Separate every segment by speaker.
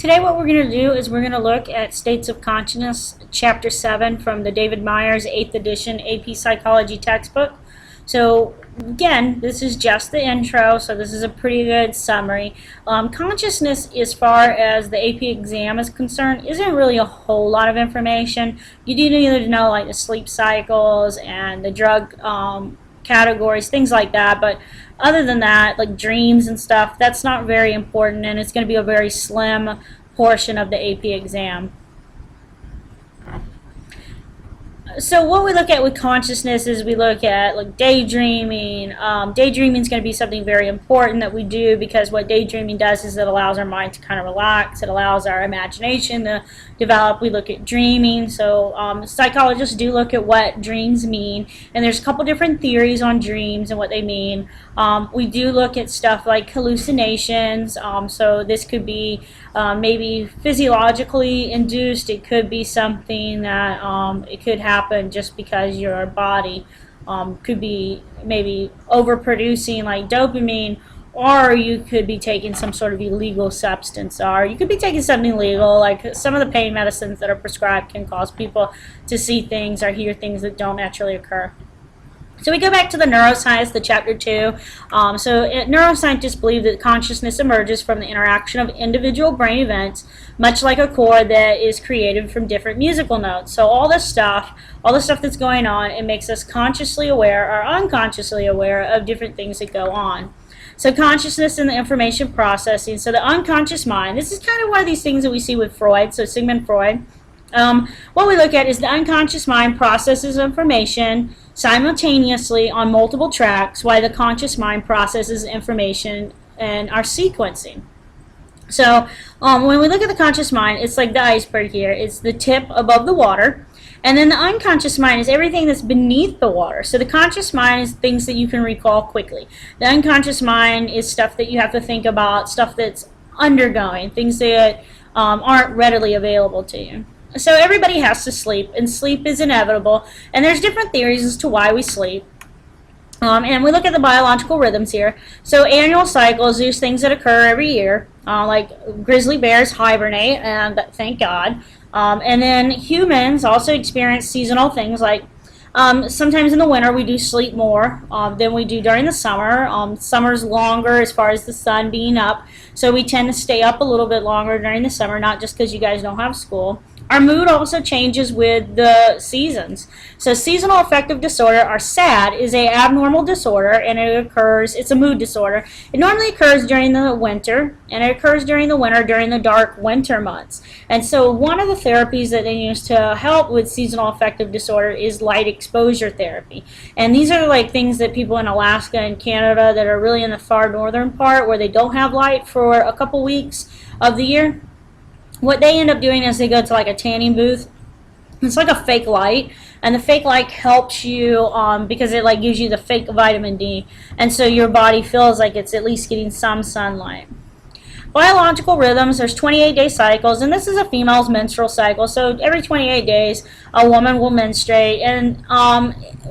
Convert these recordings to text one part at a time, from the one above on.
Speaker 1: Today what we're going to do is we're going to look at States of Consciousness, Chapter 7 from the David Myers 8th edition AP Psychology textbook. So again, this is just the intro, so this is a pretty good summary. Consciousness, as far as the AP exam is concerned, isn't really a whole lot of information. You do need to know like the sleep cycles and the drug categories, things like that, but other than that, like dreams and stuff, that's not very important, and it's going to be a very slim portion of the AP exam. So what we look at with consciousness is we look at like daydreaming. Daydreaming is going to be something very important that we do, because what daydreaming does is it allows our mind to kind of relax. It allows our imagination to develop. We look at dreaming. So psychologists do look at what dreams mean, and there's a couple different theories on dreams and what they mean. We do look at stuff like hallucinations. So this could be maybe physiologically induced. It could be something that it could happen just because your body could be maybe overproducing like dopamine, or you could be taking some sort of illegal substance, or you could be taking something legal, like some of the pain medicines that are prescribed can cause people to see things or hear things that don't naturally occur. So we go back to the neuroscience, the chapter 2. Neuroscientists believe that consciousness emerges from the interaction of individual brain events, much like a chord that is created from different musical notes. So all the stuff that's going on, it makes us consciously aware or unconsciously aware of different things that go on. So consciousness and the information processing. So the unconscious mind, this is kind of one of these things that we see with Freud, so Sigmund Freud. What we look at is the unconscious mind processes information simultaneously on multiple tracks, while the conscious mind processes information and are sequencing. So when we look at the conscious mind, it's like the iceberg here. It's the tip above the water. And then the unconscious mind is everything that's beneath the water. So the conscious mind is things that you can recall quickly. The unconscious mind is stuff that you have to think about, stuff that's undergoing, things that aren't readily available to you. So everybody has to sleep, and sleep is inevitable, and there's different theories as to why we sleep. And we look at the biological rhythms here. So annual cycles, these things that occur every year, like grizzly bears hibernate, and thank God. And then humans also experience seasonal things, like sometimes in the winter we do sleep more than we do during the summer. Summer's longer as far as the sun being up, so we tend to stay up a little bit longer during the summer, not just because you guys don't have school. Our mood also changes with the seasons. So seasonal affective disorder, or SAD, is an abnormal disorder, and it's a mood disorder. It normally occurs during the winter, and it occurs during the winter, during the dark winter months. And so one of the therapies that they use to help with seasonal affective disorder is light exposure therapy. And these are like things that people in Alaska and Canada that are really in the far northern part, where they don't have light for a couple weeks of the year, what they end up doing is they go to like a tanning booth. It's like a fake light, and the fake light helps you because it like gives you the fake vitamin D, and so your body feels like it's at least getting some sunlight. Biological rhythms, there's 28-day cycles, and this is a female's menstrual cycle. So every 28 days a woman will menstruate, and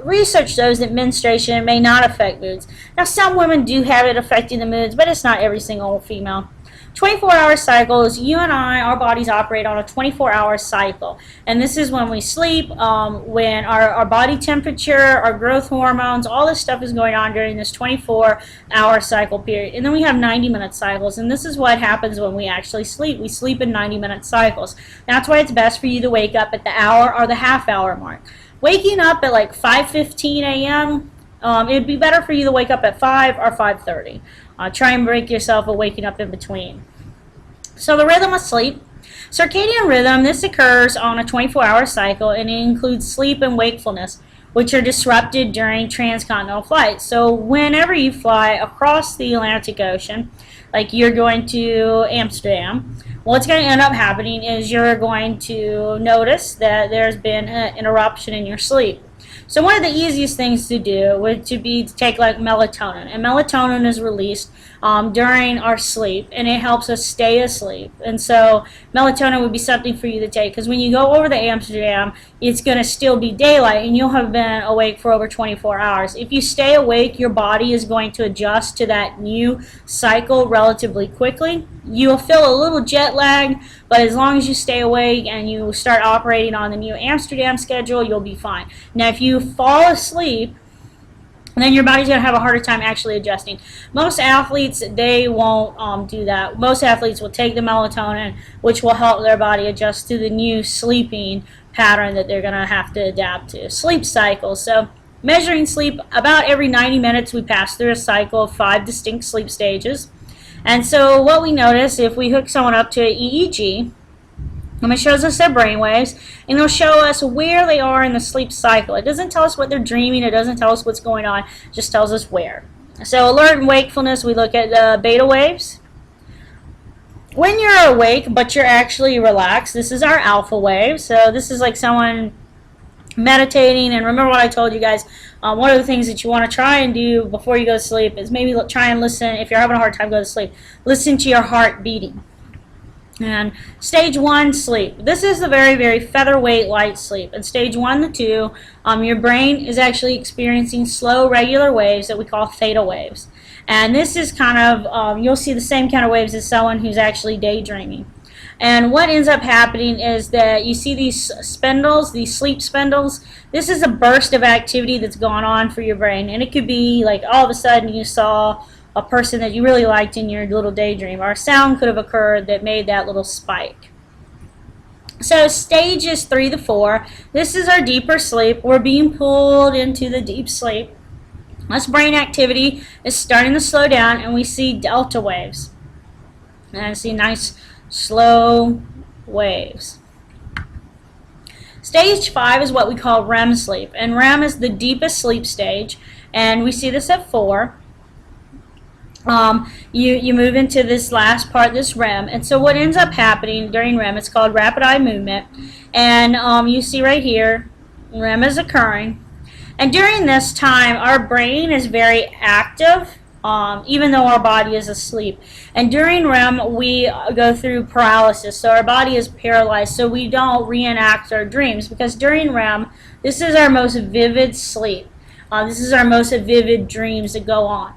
Speaker 1: research shows that menstruation may not affect moods. Now some women do have it affecting the moods, but it's not every single female. 24-hour cycles, you and I, our bodies operate on a 24-hour cycle, and this is when we sleep, when our body temperature, our growth hormones, all this stuff is going on during this 24-hour cycle period. And then we have 90-minute cycles, and this is what happens when we actually sleep. We sleep in 90-minute cycles. That's why it's best for you to wake up at the hour or the half-hour mark. Waking up at like 5:15 a.m., it'd be better for you to wake up at 5 or 5:30. Try and break yourself of waking up in between. So the rhythm of sleep. Circadian rhythm, this occurs on a 24-hour cycle, and it includes sleep and wakefulness, which are disrupted during transcontinental flights. So whenever you fly across the Atlantic Ocean, like you're going to Amsterdam, what's going to end up happening is you're going to notice that there's been an interruption in your sleep. So one of the easiest things to do would to take like melatonin, and melatonin is released during our sleep, and it helps us stay asleep. And so melatonin would be something for you to take, because when you go over to Amsterdam, it's going to still be daylight, and you'll have been awake for over 24 hours. If you stay awake, your body is going to adjust to that new cycle relatively quickly. You'll feel a little jet lag, but as long as you stay awake and you start operating on the new Amsterdam schedule, you'll be fine. Now, if you fall asleep, then your body's going to have a harder time actually adjusting. Most athletes, they won't do that. Most athletes will take the melatonin, which will help their body adjust to the new sleeping pattern that they're going to have to adapt to. Sleep cycles. So measuring sleep, about every 90 minutes we pass through a cycle of 5 distinct sleep stages. And so what we notice, if we hook someone up to an EEG, it shows us their brain waves, and it'll show us where they are in the sleep cycle. It doesn't tell us what they're dreaming, it doesn't tell us what's going on, it just tells us where. So alert and wakefulness, we look at the beta waves. When you're awake but you're actually relaxed, this is our alpha wave. So this is like someone meditating. And remember what I told you guys, one of the things that you want to try and do before you go to sleep is maybe try and listen. If you're having a hard time going to sleep, listen to your heart beating. And stage 1, sleep. This is the very, very featherweight light sleep. In stage 1 to 2, your brain is actually experiencing slow, regular waves that we call theta waves. And this is kind of, you'll see the same kind of waves as someone who's actually daydreaming. And what ends up happening is that you see these spindles, these sleep spindles. This is a burst of activity that's going on for your brain. And it could be like all of a sudden you saw a person that you really liked in your little daydream, or a sound could have occurred that made that little spike. So stages 3 to 4, this is our deeper sleep. We're being pulled into the deep sleep. This brain activity is starting to slow down, and we see delta waves. And I see nice slow waves. Stage 5 is what we call REM sleep, and REM is the deepest sleep stage, and we see this at 4. You move into this last part, this REM, and so what ends up happening during REM, it's called rapid eye movement, and you see right here, REM is occurring, and during this time, our brain is very active, even though our body is asleep. And during REM, we go through paralysis, so our body is paralyzed, so we don't reenact our dreams, because during REM, this is our most vivid sleep. This is our most vivid dreams that go on.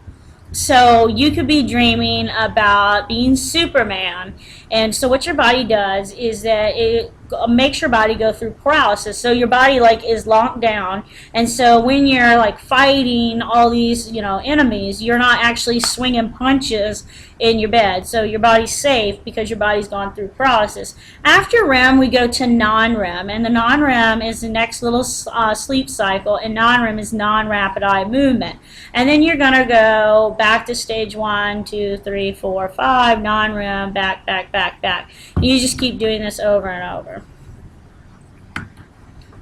Speaker 1: So you could be dreaming about being Superman, and so what your body does is that it makes your body go through paralysis. So your body like is locked down, and so when you're like fighting all these enemies, you're not actually swinging punches in your bed. So your body's safe because your body's gone through paralysis. After REM, we go to non-REM, and the non-REM is the next little sleep cycle, and non-REM is non-rapid eye movement. And then you're gonna go back to stage 1, 2, 3, 4, 5, non-REM, back. You just keep doing this over and over.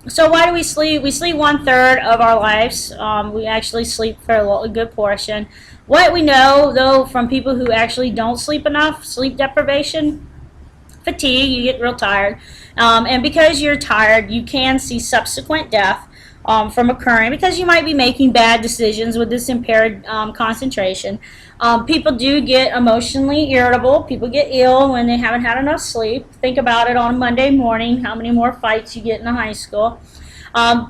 Speaker 1: So why do we sleep? We sleep 1/3 of our lives. We actually sleep for a good portion. What we know, though, from people who actually don't sleep enough, sleep deprivation, fatigue, you get real tired. And because you're tired, you can see subsequent death from occurring, because you might be making bad decisions with this impaired concentration. People do get emotionally irritable. People get ill when they haven't had enough sleep. Think about it on Monday morning, how many more fights you get in a high school.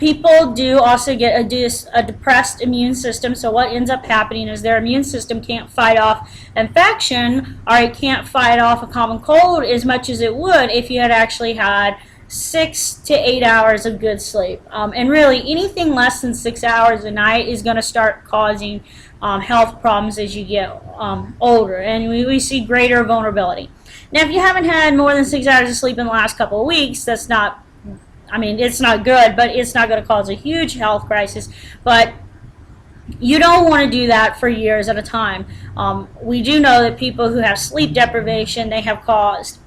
Speaker 1: People do also get a depressed immune system, so what ends up happening is their immune system can't fight off infection, or it can't fight off a common cold as much as it would if you had actually had 6 to 8 hours of good sleep. And really, anything less than 6 hours a night is going to start causing health problems as you get older, and we see greater vulnerability. Now, if you haven't had more than 6 hours of sleep in the last couple of weeks, that's not, it's not good, but it's not going to cause a huge health crisis. But you don't want to do that for years at a time. We do know that people who have sleep deprivation, they have caused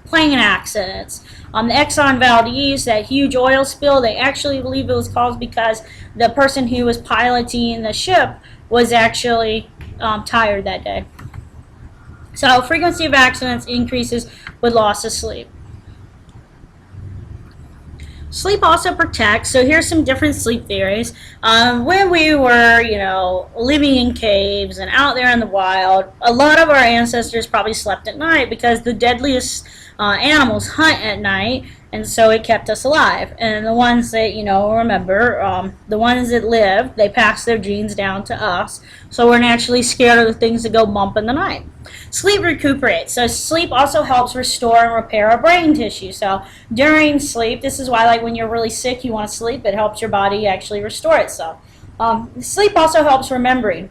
Speaker 1: plane accidents. The Exxon Valdez, that huge oil spill, they actually believe it was caused because the person who was piloting the ship was actually tired that day. So frequency of accidents increases with loss of sleep. Sleep also protects. So here's some different sleep theories. When we were, living in caves and out there in the wild, a lot of our ancestors probably slept at night because the deadliest animals hunt at night, and so it kept us alive. And the ones that, remember, the ones that live, they pass their genes down to us, so we're naturally scared of the things that go bump in the night. Sleep recuperates. So sleep also helps restore and repair our brain tissue. So during sleep, this is why, like, when you're really sick, you want to sleep. It helps your body actually restore itself. Sleep also helps remembering.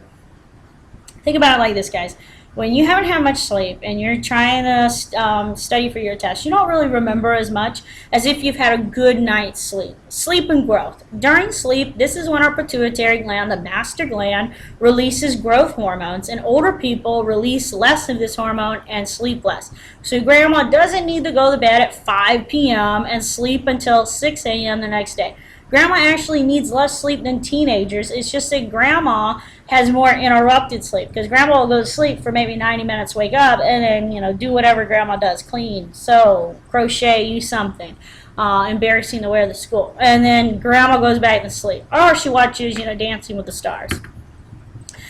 Speaker 1: Think about it like this, guys. When you haven't had much sleep and you're trying to study for your test, you don't really remember as much as if you've had a good night's sleep. Sleep and growth. During sleep, this is when our pituitary gland, the master gland, releases growth hormones, and older people release less of this hormone and sleep less. So grandma doesn't need to go to bed at 5 p.m. and sleep until 6 a.m. the next day. Grandma actually needs less sleep than teenagers. It's just that grandma has more interrupted sleep, because grandma will go to sleep for maybe 90 minutes, wake up, and then, do whatever grandma does. Clean, sew, crochet, use something. Embarrassing to wear to school. And then grandma goes back to sleep. Or she watches, Dancing with the Stars.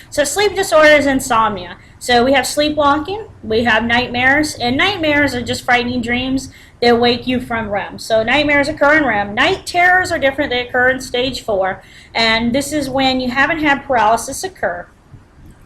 Speaker 1: So sleep disorders, insomnia. So we have sleepwalking, we have nightmares, and nightmares are just frightening dreams that wake you from REM. So nightmares occur in REM. Night terrors are different, they occur in stage 4, and this is when you haven't had paralysis occur.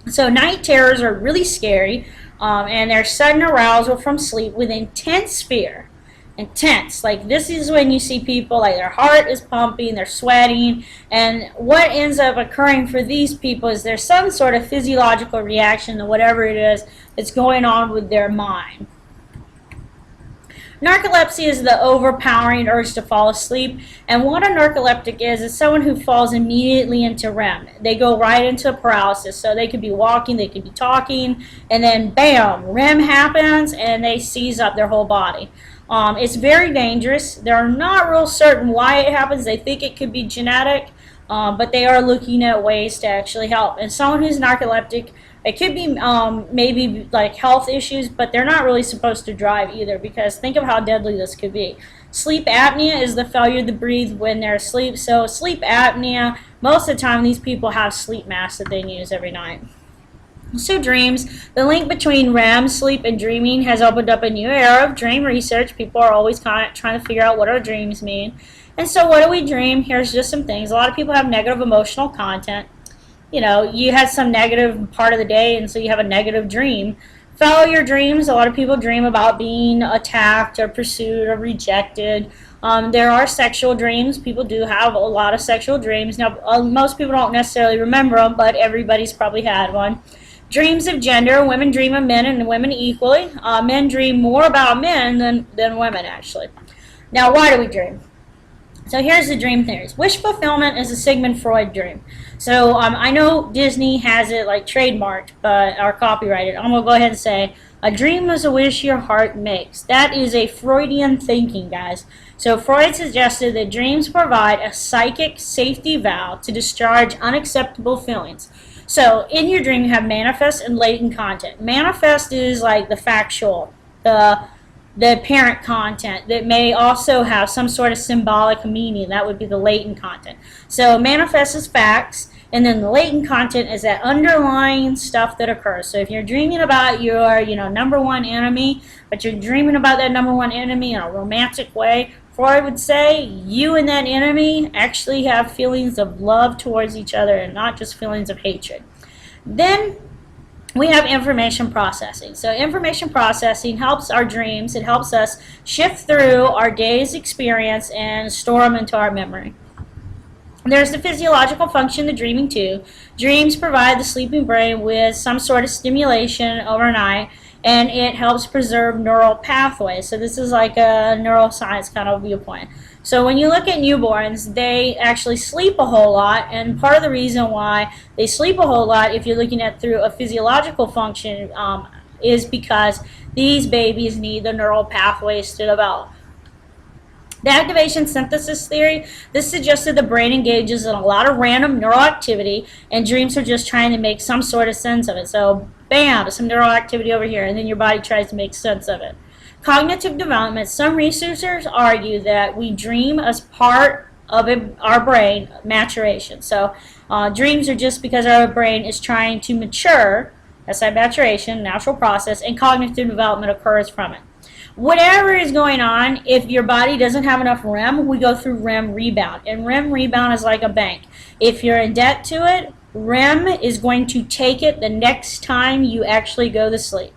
Speaker 1: So night terrors are really scary, and they're sudden arousal from sleep with intense fear. Intense. Like, this is when you see people, like, their heart is pumping, they're sweating, and what ends up occurring for these people is there's some sort of physiological reaction to whatever it is that's going on with their mind. Narcolepsy is the overpowering urge to fall asleep, and what a narcoleptic is someone who falls immediately into REM. They go right into paralysis, so they could be walking, they could be talking, and then bam, REM happens, and they seize up their whole body. It's very dangerous. They're not real certain why it happens. They think it could be genetic, but they are looking at ways to actually help. And someone who's narcoleptic, it could be maybe like health issues, but they're not really supposed to drive either, because think of how deadly this could be. Sleep apnea is the failure to breathe when they're asleep. So sleep apnea, most of the time these people have sleep masks that they use every night. So dreams, the link between REM, sleep, and dreaming has opened up a new era of dream research. People are always kind of trying to figure out what our dreams mean. And so what do we dream? Here's just some things. A lot of people have negative emotional content. You had some negative part of the day, and so you have a negative dream. Follow your dreams. A lot of people dream about being attacked or pursued or rejected. There are sexual dreams. People do have a lot of sexual dreams. Now, most people don't necessarily remember them, but everybody's probably had one. Dreams of gender. Women dream of men and women equally. Men dream more about men than women, actually. Now, why do we dream? So here's the dream theories. Wish fulfillment is a Sigmund Freud dream. So I know Disney has it like trademarked, or copyrighted. I'm going to go ahead and say, a dream is a wish your heart makes. That is a Freudian thinking, guys. So Freud suggested that dreams provide a psychic safety valve to discharge unacceptable feelings. So in your dream, you have manifest and latent content. Manifest is like the factual, the apparent content that may also have some sort of symbolic meaning. That would be the latent content. So manifest is facts, and then the latent content is that underlying stuff that occurs. So if you're dreaming about your, number one enemy, but you're dreaming about that number one enemy in a romantic way, Freud would say you and that enemy actually have feelings of love towards each other and not just feelings of hatred. Then we have information processing. So information processing helps our dreams. It helps us shift through our day's experience and store them into our memory. There's the physiological function of dreaming too. Dreams provide the sleeping brain with some sort of stimulation overnight, and it helps preserve neural pathways. So this is like a neuroscience kind of viewpoint. So when you look at newborns, they actually sleep a whole lot, and part of the reason why they sleep a whole lot, if you're looking at through a physiological function, is because these babies need the neural pathways to develop. The activation synthesis theory, this suggested the brain engages in a lot of random neural activity, and dreams are just trying to make some sort of sense of it. So bam, some neural activity over here, and then your body tries to make sense of it. Cognitive development, some researchers argue that we dream as part of our brain maturation. So dreams are just because our brain is trying to mature. That's that maturation, natural process, and cognitive development occurs from it. Whatever is going on, if your body doesn't have enough REM, we go through REM rebound. And REM rebound is like a bank. If you're in debt to it, REM is going to take it the next time you actually go to sleep.